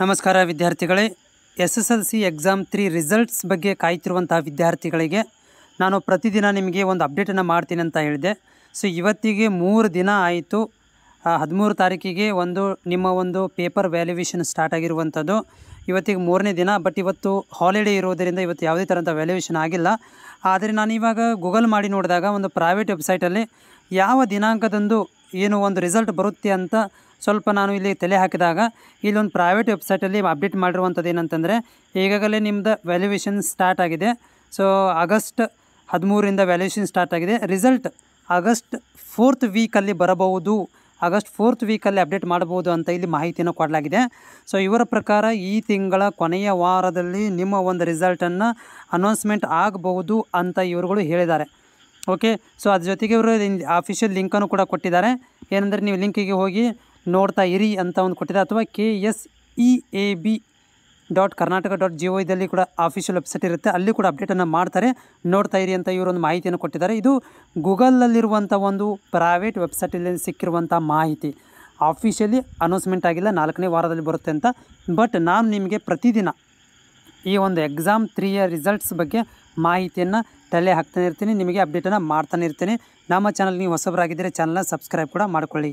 ನಮಸ್ಕಾರ ವಿದ್ಯಾರ್ಥಿಗಳೇ, SSLC exam 3 results ಬಗ್ಗೆ ಕಾಯ್ತಿರುವಂಥ ವಿದ್ಯಾರ್ಥಿಗಳಿಗೆ ನಾನು ಪ್ರತಿದಿನ ನಿಮಗೆ ಒಂದು ಅಪ್ಡೇಟನ್ನು ಮಾಡ್ತೀನಿ ಅಂತ ಹೇಳಿದೆ. ಸೊ ಇವತ್ತಿಗೆ 3 ದಿನ ಆಯಿತು. 13 ತಾರೀಕಿಗೆ ನಿಮ್ಮ ಒಂದು ಪೇಪರ್ ವ್ಯಾಲ್ಯೂಯೇಷನ್ ಸ್ಟಾರ್ಟ್ ಆಗಿರುವಂಥದ್ದು. ಇವತ್ತಿಗೆ 3ನೇ ದಿನ. ಬಟ್ ಇವತ್ತು ಹಾಲಿಡೇ ಇರೋದರಿಂದ ಇವತ್ತು ಯಾವುದೇ ಥರದ ವ್ಯಾಲ್ಯೂಯೇಷನ್ ಆಗಿಲ್ಲ. ಆದರೆ ನಾನು ಇವಾಗ ಗೂಗಲ್ ಮಾಡಿ ನೋಡಿದಾಗ ಒಂದು ಪ್ರೈವೇಟ್ ವೆಬ್ಸೈಟಲ್ಲಿ ಯಾವ ದಿನಾಂಕದಂದು ಒಂದು ರಿಸಲ್ಟ್ ಬರುತ್ತೆ ಅಂತ ಸ್ವಲ್ಪ ನಾನು ಇಲ್ಲಿ ತಲೆ ಹಾಕಿದಾಗ ಇಲ್ಲೊಂದು ಪ್ರೈವೇಟ್ ವೆಬ್ಸೈಟಲ್ಲಿ ಅಪ್ಡೇಟ್ ಮಾಡಿರುವಂಥದ್ದು ಏನಂತಂದರೆ, ಈಗಾಗಲೇ ನಿಮ್ಮದು ವ್ಯಾಲ್ಯೂಯೇಷನ್ ಸ್ಟಾರ್ಟ್ ಆಗಿದೆ. ಸೊ ಆಗಸ್ಟ್ 13ರಿಂದ ವ್ಯಾಲ್ಯೂಯೇಷನ್ ಸ್ಟಾರ್ಟ್ ಆಗಿದೆ. ರಿಸಲ್ಟ್ ಆಗಸ್ಟ್ 4th ವೀಕಲ್ಲಿ ಬರಬಹುದು, ಆಗಸ್ಟ್ 4th ವೀಕಲ್ಲಿ ಅಪ್ಡೇಟ್ ಮಾಡಬಹುದು ಅಂತ ಇಲ್ಲಿ ಮಾಹಿತಿಯನ್ನು ಕೊಡಲಾಗಿದೆ. ಸೊ ಇವರ ಪ್ರಕಾರ ಈ ತಿಂಗಳ ಕೊನೆಯ ವಾರದಲ್ಲಿ ನಿಮ್ಮ ಒಂದು ರಿಸಲ್ಟನ್ನು ಅನೌನ್ಸ್ಮೆಂಟ್ ಆಗಬಹುದು ಅಂತ ಇವರುಗಳು ಹೇಳಿದ್ದಾರೆ. ಓಕೆ, ಸೊ ಅದ್ರ ಜೊತೆಗೆ ಇವರು ಅಫಿಷಿಯಲ್ ಲಿಂಕನ್ನು ಕೂಡ ಕೊಟ್ಟಿದ್ದಾರೆ. ಏನಂದರೆ ನೀವು ಲಿಂಕಿಗೆ ಹೋಗಿ ನೋಡ್ತಾ ಇರಿ ಅಂತ ಒಂದು ಕೊಟ್ಟಿದ್ದಾರೆ, ಅಥವಾ KSEAB.karnataka.gov ಕೂಡ ಆಫಿಷಿಯಲ್ ವೆಬ್ಸೈಟ್ ಇರುತ್ತೆ, ಅಲ್ಲಿ ಕೂಡ ಅಪ್ಡೇಟನ್ನು ಮಾಡ್ತಾರೆ, ನೋಡ್ತಾ ಇರಿ ಅಂತ ಇವರೊಂದು ಮಾಹಿತಿಯನ್ನು ಕೊಟ್ಟಿದ್ದಾರೆ. ಇದು ಗೂಗಲಲ್ಲಿರುವಂಥ ಒಂದು ಪ್ರೈವೇಟ್ ವೆಬ್ಸೈಟಲ್ಲಿ ಸಿಕ್ಕಿರುವಂಥ ಮಾಹಿತಿ. ಆಫಿಷಿಯಲಿ ಅನೌನ್ಸ್ಮೆಂಟ್ ಆಗಿಲ್ಲ, 4ನೇ ವಾರದಲ್ಲಿ ಬರುತ್ತೆ ಅಂತ. ಬಟ್ ನಾನು ನಿಮಗೆ ಪ್ರತಿದಿನ ಈ ಒಂದು ಎಕ್ಸಾಮ್ 3ಯ ರಿಸಲ್ಟ್ಸ್ ಬಗ್ಗೆ ಮಾಹಿತಿಯನ್ನು ತಲೆ ಹಾಕ್ತಾನೆ ಇರ್ತೀನಿ, ನಿಮಗೆ ಅಪ್ಡೇಟನ್ನು ಮಾಡ್ತಾನೆ ಇರ್ತೀನಿ. ನಮ್ಮ ಚಾನಲ್ ನೀವು ಹೊಸಬರಾಗಿದ್ದರೆ ಚಾನಲ್ನ ಸಬ್ಸ್ಕ್ರೈಬ್ ಕೂಡ ಮಾಡಿಕೊಳ್ಳಿ.